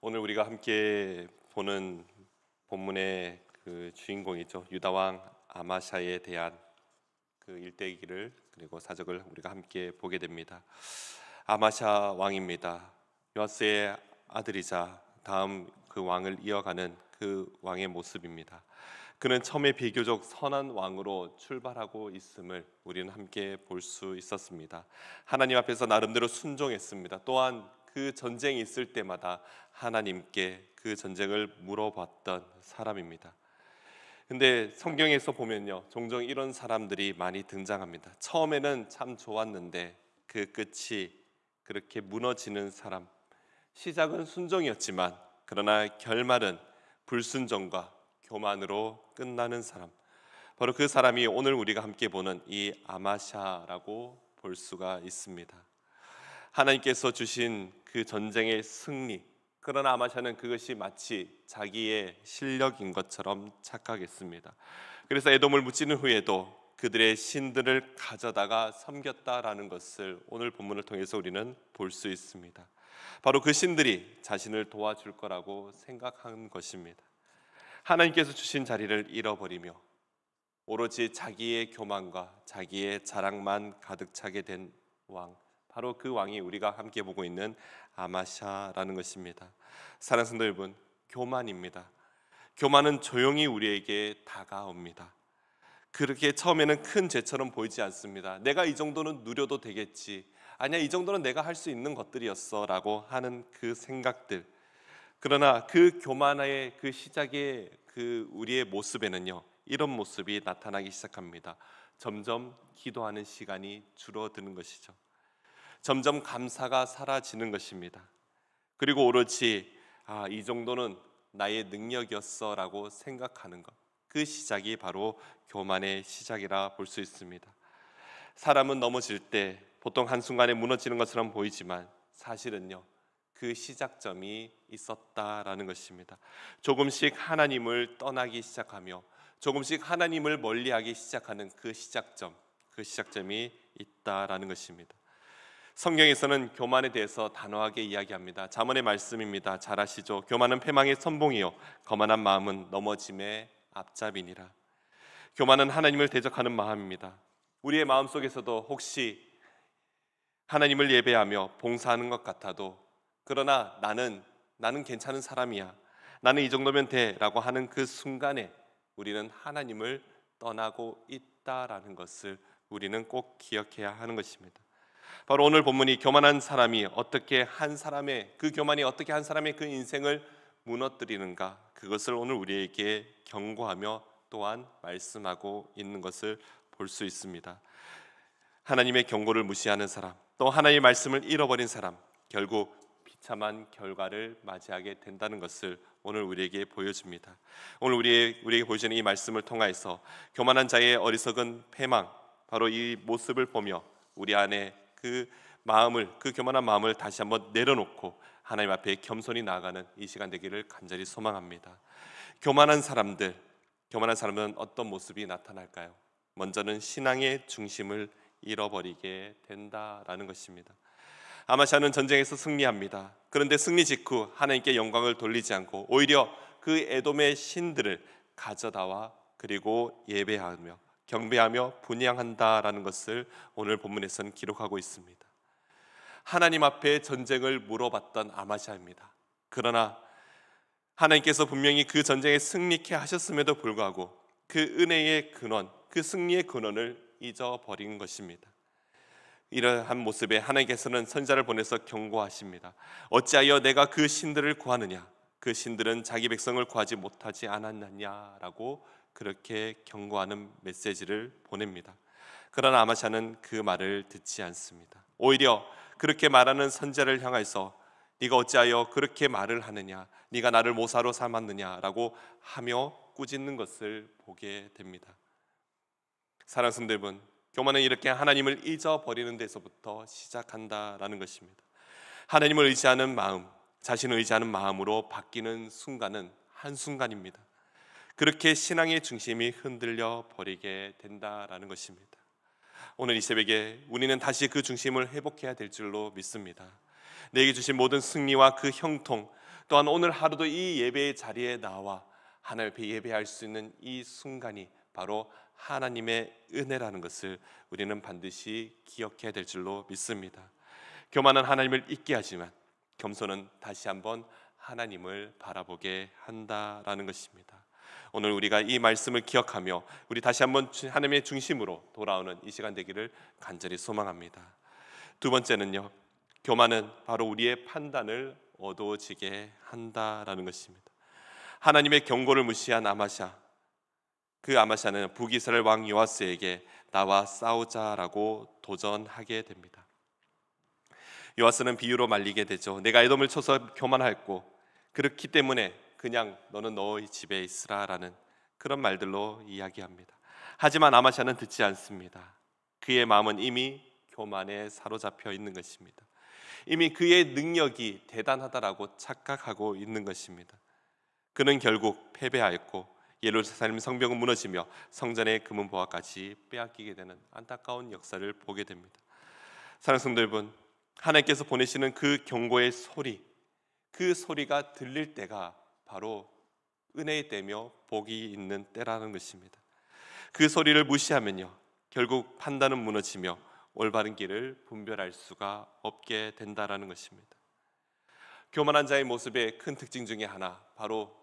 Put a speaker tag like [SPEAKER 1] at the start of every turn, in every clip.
[SPEAKER 1] 오늘 우리가 함께 보는 본문의 그 주인공이죠. 유다 왕 아마샤에 대한 그 일대기를 그리고 사적을 우리가 함께 보게 됩니다. 아마샤 왕입니다. 요아스의 아들이자 다음 그 왕을 이어가는 그 왕의 모습입니다. 그는 처음에 비교적 선한 왕으로 출발하고 있음을 우리는 함께 볼 수 있었습니다. 하나님 앞에서 나름대로 순종했습니다. 또한 그 전쟁이 있을 때마다 하나님께 그 전쟁을 물어봤던 사람입니다. 근데 성경에서 보면요, 종종 이런 사람들이 많이 등장합니다. 처음에는 참 좋았는데 그 끝이 그렇게 무너지는 사람. 시작은 순종이었지만 그러나 결말은 불순종과 교만으로 끝나는 사람. 바로 그 사람이 오늘 우리가 함께 보는 이 아마샤라고 볼 수가 있습니다. 하나님께서 주신 그 전쟁의 승리, 그러나 아마샤는 그것이 마치 자기의 실력인 것처럼 착각했습니다. 그래서 에돔을 무찌른 후에도 그들의 신들을 가져다가 섬겼다라는 것을 오늘 본문을 통해서 우리는 볼 수 있습니다. 바로 그 신들이 자신을 도와줄 거라고 생각한 것입니다. 하나님께서 주신 자리를 잃어버리며 오로지 자기의 교만과 자기의 자랑만 가득 차게 된 왕, 바로 그 왕이 우리가 함께 보고 있는 아마샤라는 것입니다. 사랑하는 성도 여러분, 교만입니다. 교만은 조용히 우리에게 다가옵니다. 그렇게 처음에는 큰 죄처럼 보이지 않습니다. 내가 이 정도는 누려도 되겠지, 아니야 이 정도는 내가 할 수 있는 것들이었어 라고 하는 그 생각들. 그러나 그 교만의 그 시작의 그 우리의 모습에는요, 이런 모습이 나타나기 시작합니다. 점점 기도하는 시간이 줄어드는 것이죠. 점점 감사가 사라지는 것입니다. 그리고 오로지 이 정도는 나의 능력이었어 라고 생각하는 것, 그 시작이 바로 교만의 시작이라 볼 수 있습니다. 사람은 넘어질 때 보통 한순간에 무너지는 것처럼 보이지만 사실은요, 그 시작점이 있었다라는 것입니다. 조금씩 하나님을 떠나기 시작하며 조금씩 하나님을 멀리하기 시작하는 그 시작점이 있다라는 것입니다. 성경에서는 교만에 대해서 단호하게 이야기합니다. 잠언의 말씀입니다. 잘 아시죠? 교만은 패망의 선봉이요 거만한 마음은 넘어짐의 앞잡이니라. 교만은 하나님을 대적하는 마음입니다. 우리의 마음속에서도 혹시 하나님을 예배하며 봉사하는 것 같아도 그러나 나는 괜찮은 사람이야, 나는 이 정도면 돼 라고 하는 그 순간에 우리는 하나님을 떠나고 있다라는 것을 우리는 꼭 기억해야 하는 것입니다. 바로 오늘 본문이 교만한 사람이 어떻게 한 사람의 그 교만이 어떻게 한 사람의 그 인생을 무너뜨리는가, 그것을 오늘 우리에게 경고하며 또한 말씀하고 있는 것을 볼 수 있습니다. 하나님의 경고를 무시하는 사람, 또 하나님의 말씀을 잃어버린 사람, 결국 비참한 결과를 맞이하게 된다는 것을 오늘 우리에게 보여줍니다. 오늘 우리에게 보여주는 이 말씀을 통하여서 교만한 자의 어리석은 패망, 바로 이 모습을 보며 우리 안에 그 교만한 마음을 다시 한번 내려놓고 하나님 앞에 겸손히 나아가는 이 시간 되기를 간절히 소망합니다. 교만한 사람은 어떤 모습이 나타날까요? 먼저는 신앙의 중심을 잃어버리게 된다라는 것입니다. 아마샤는 전쟁에서 승리합니다. 그런데 승리 직후 하나님께 영광을 돌리지 않고 오히려 그 에돔의 신들을 가져다와 그리고 예배하며 경배하며 분향한다라는 것을 오늘 본문에서는 기록하고 있습니다. 하나님 앞에 전쟁을 물어봤던 아마샤입니다. 그러나 하나님께서 분명히 그 전쟁에 승리케 하셨음에도 불구하고 그 은혜의 근원, 그 승리의 근원을 잊어버린 것입니다. 이러한 모습에 하나님께서는 선지자를 보내서 경고하십니다. 어찌하여 내가 그 신들을 구하느냐, 그 신들은 자기 백성을 구하지 못하지 않았느냐라고 그렇게 경고하는 메시지를 보냅니다. 그러나 아마샤는 그 말을 듣지 않습니다. 오히려 그렇게 말하는 선지자를 향해서 네가 어찌하여 그렇게 말을 하느냐, 네가 나를 모사로 삼았느냐라고 하며 꾸짖는 것을 보게 됩니다. 사랑하는 성도 여러분, 교만은 이렇게 하나님을 잊어버리는 데서부터 시작한다라는 것입니다. 하나님을 의지하는 마음, 자신을 의지하는 마음으로 바뀌는 순간은 한순간입니다. 그렇게 신앙의 중심이 흔들려 버리게 된다라는 것입니다. 오늘 이 새벽에 우리는 다시 그 중심을 회복해야 될 줄로 믿습니다. 내게 주신 모든 승리와 그 형통, 또한 오늘 하루도 이 예배의 자리에 나와 하나님 앞에 예배할 수 있는 이 순간이 바로 하나님의 은혜라는 것을 우리는 반드시 기억해야 될 줄로 믿습니다. 교만은 하나님을 잊게 하지만 겸손은 다시 한번 하나님을 바라보게 한다라는 것입니다. 오늘 우리가 이 말씀을 기억하며 우리 다시 한번 하나님의 중심으로 돌아오는 이 시간 되기를 간절히 소망합니다. 두 번째는요, 교만은 바로 우리의 판단을 어두워지게 한다라는 것입니다. 하나님의 경고를 무시한 아마샤, 그 아마샤는 북이스라엘 왕 요아스에게 나와 싸우자라고 도전하게 됩니다. 요아스는 비유로 말리게 되죠. 내가 에돔을 쳐서 교만했고 그렇기 때문에 그냥 너는 너의 집에 있으라라는 그런 말들로 이야기합니다. 하지만 아마샤는 듣지 않습니다. 그의 마음은 이미 교만에 사로잡혀 있는 것입니다. 이미 그의 능력이 대단하다라고 착각하고 있는 것입니다. 그는 결국 패배하였고 예루살렘 성벽은 무너지며 성전의 금은 보화까지 빼앗기게 되는 안타까운 역사를 보게 됩니다. 사랑하는 성도 여러분, 하나님께서 보내시는 그 경고의 소리, 그 소리가 들릴 때가 바로 은혜의 때며 복이 있는 때라는 것입니다. 그 소리를 무시하면요, 결국 판단은 무너지며 올바른 길을 분별할 수가 없게 된다라는 것입니다. 교만한 자의 모습의 큰 특징 중에 하나, 바로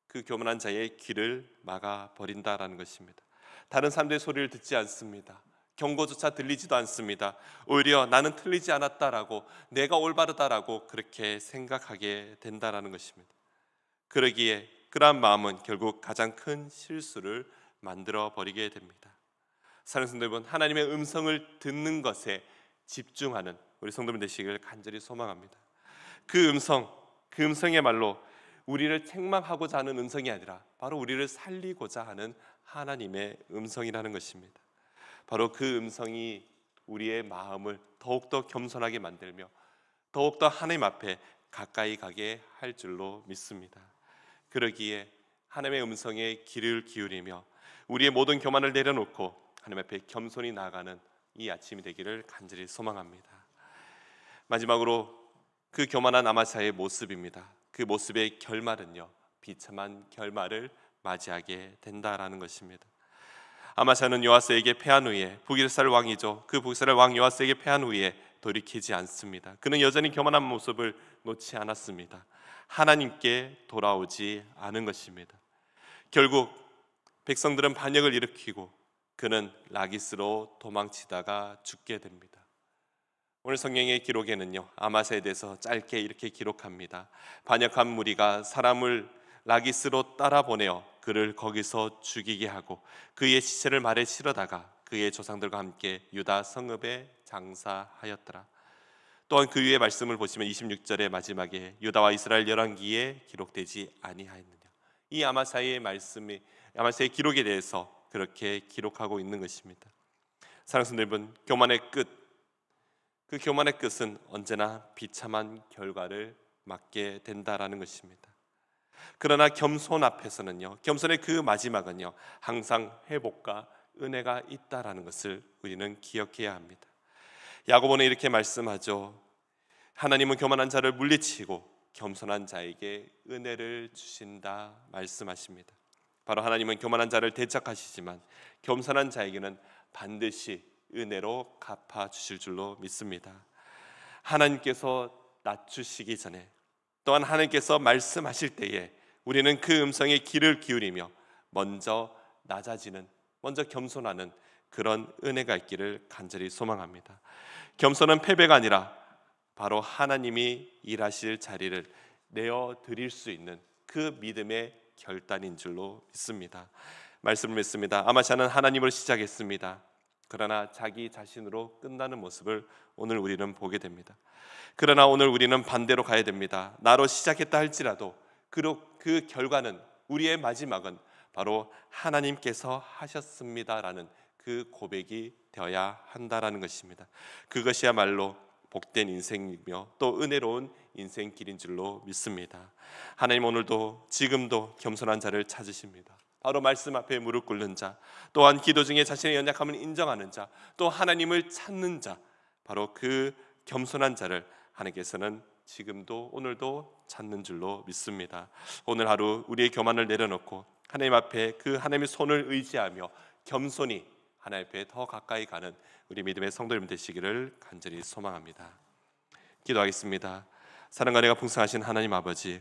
[SPEAKER 1] 그 교만한 자의 길을 막아버린다라는 것입니다. 다른 사람들의 소리를 듣지 않습니다. 경고조차 들리지도 않습니다. 오히려 나는 틀리지 않았다라고, 내가 올바르다라고 그렇게 생각하게 된다라는 것입니다. 그러기에 그러한 마음은 결국 가장 큰 실수를 만들어 버리게 됩니다. 사랑하는 성도 여러분, 하나님의 음성을 듣는 것에 집중하는 우리 성도님 되시기를 간절히 소망합니다. 그 음성의 말로 우리를 책망하고자 하는 음성이 아니라 바로 우리를 살리고자 하는 하나님의 음성이라는 것입니다. 바로 그 음성이 우리의 마음을 더욱더 겸손하게 만들며 더욱더 하나님 앞에 가까이 가게 할 줄로 믿습니다. 그러기에 하나님의 음성에 귀를 기울이며 우리의 모든 교만을 내려놓고 하나님 앞에 겸손히 나아가는 이 아침이 되기를 간절히 소망합니다. 마지막으로 그 교만한 아마샤의 모습입니다. 그 모습의 결말은요, 비참한 결말을 맞이하게 된다라는 것입니다. 아마샤는 요아스에게 패한 후에, 북이스라엘 왕이죠, 그 북이스라엘 왕 요아스에게 패한 후에 돌이키지 않습니다. 그는 여전히 교만한 모습을 놓지 않았습니다. 하나님께 돌아오지 않은 것입니다. 결국 백성들은 반역을 일으키고 그는 라기스로 도망치다가 죽게 됩니다. 오늘 성경의 기록에는요, 아마샤에 대해서 짧게 이렇게 기록합니다. 반역한 무리가 사람을 라기스로 따라 보내어 그를 거기서 죽이게 하고 그의 시체를 말에 실어다가 그의 조상들과 함께 유다 성읍에 장사하였더라. 또한 그 위의 말씀을 보시면 26절의 마지막에 유다와 이스라엘 열왕기에 기록되지 아니하였느냐. 이 아마샤의 말씀이, 아마샤의 기록에 대해서 그렇게 기록하고 있는 것입니다. 사랑하는 성도 여러분, 교만의 끝, 그 교만의 끝은 언제나 비참한 결과를 맞게 된다라는 것입니다. 그러나 겸손 앞에서는요, 겸손의 그 마지막은요, 항상 회복과 은혜가 있다라는 것을 우리는 기억해야 합니다. 야고보는 이렇게 말씀하죠. 하나님은 교만한 자를 물리치고 겸손한 자에게 은혜를 주신다 말씀하십니다. 바로 하나님은 교만한 자를 대적하시지만 겸손한 자에게는 반드시 은혜로 갚아주실 줄로 믿습니다. 하나님께서 낮추시기 전에, 또한 하나님께서 말씀하실 때에 우리는 그 음성에 귀를 기울이며 먼저 낮아지는, 먼저 겸손하는 그런 은혜가 있기를 간절히 소망합니다. 겸손은 패배가 아니라 바로 하나님이 일하실 자리를 내어드릴 수 있는 그 믿음의 결단인 줄로 믿습니다. 말씀을 믿습니다. 아마샤는 하나님을 시작했습니다. 그러나 자기 자신으로 끝나는 모습을 오늘 우리는 보게 됩니다. 그러나 오늘 우리는 반대로 가야 됩니다. 나로 시작했다 할지라도 그 결과는, 우리의 마지막은 바로 하나님께서 하셨습니다라는 그 고백이 되어야 한다라는 것입니다. 그것이야말로 복된 인생이며 또 은혜로운 인생길인 줄로 믿습니다. 하나님 오늘도 지금도 겸손한 자를 찾으십니다. 바로 말씀 앞에 무릎 꿇는 자, 또한 기도 중에 자신의 연약함을 인정하는 자, 또 하나님을 찾는 자, 바로 그 겸손한 자를 하나님께서는 지금도 오늘도 찾는 줄로 믿습니다. 오늘 하루 우리의 교만을 내려놓고 하나님 앞에 그 하나님의 손을 의지하며 겸손히 하나님 앞에 더 가까이 가는 우리 믿음의 성도 여러분 되시기를 간절히 소망합니다. 기도하겠습니다. 사랑과 은혜가 풍성하신 하나님 아버지,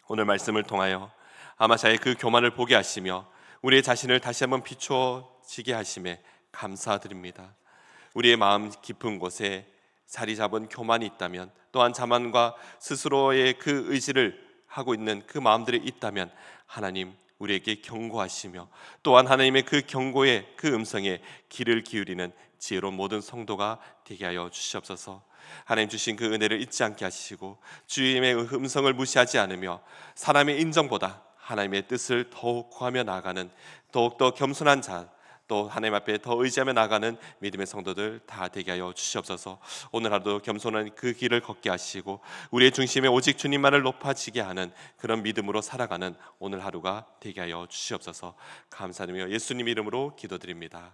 [SPEAKER 1] 오늘 말씀을 통하여 아마샤의 그 교만을 보게 하시며 우리의 자신을 다시 한번 비추어지게 하심에 감사드립니다. 우리의 마음 깊은 곳에 자리 잡은 교만이 있다면, 또한 자만과 스스로의 그 의지를 하고 있는 그 마음들이 있다면 하나님 우리에게 경고하시며, 또한 하나님의 그 경고의 그 음성에 귀를 기울이는 지혜로운 모든 성도가 되게 하여 주시옵소서. 하나님 주신 그 은혜를 잊지 않게 하시고 주님의 음성을 무시하지 않으며 사람의 인정보다 하나님의 뜻을 더욱 구하며 나아가는 더욱더 겸손한 자, 또 하나님 앞에 더 의지하며 나가는 믿음의 성도들 다 되게 하여 주시옵소서. 오늘 하루도 겸손한 그 길을 걷게 하시고 우리의 중심에 오직 주님만을 높아지게 하는 그런 믿음으로 살아가는 오늘 하루가 되게 하여 주시옵소서. 감사드리며 예수님 이름으로 기도드립니다.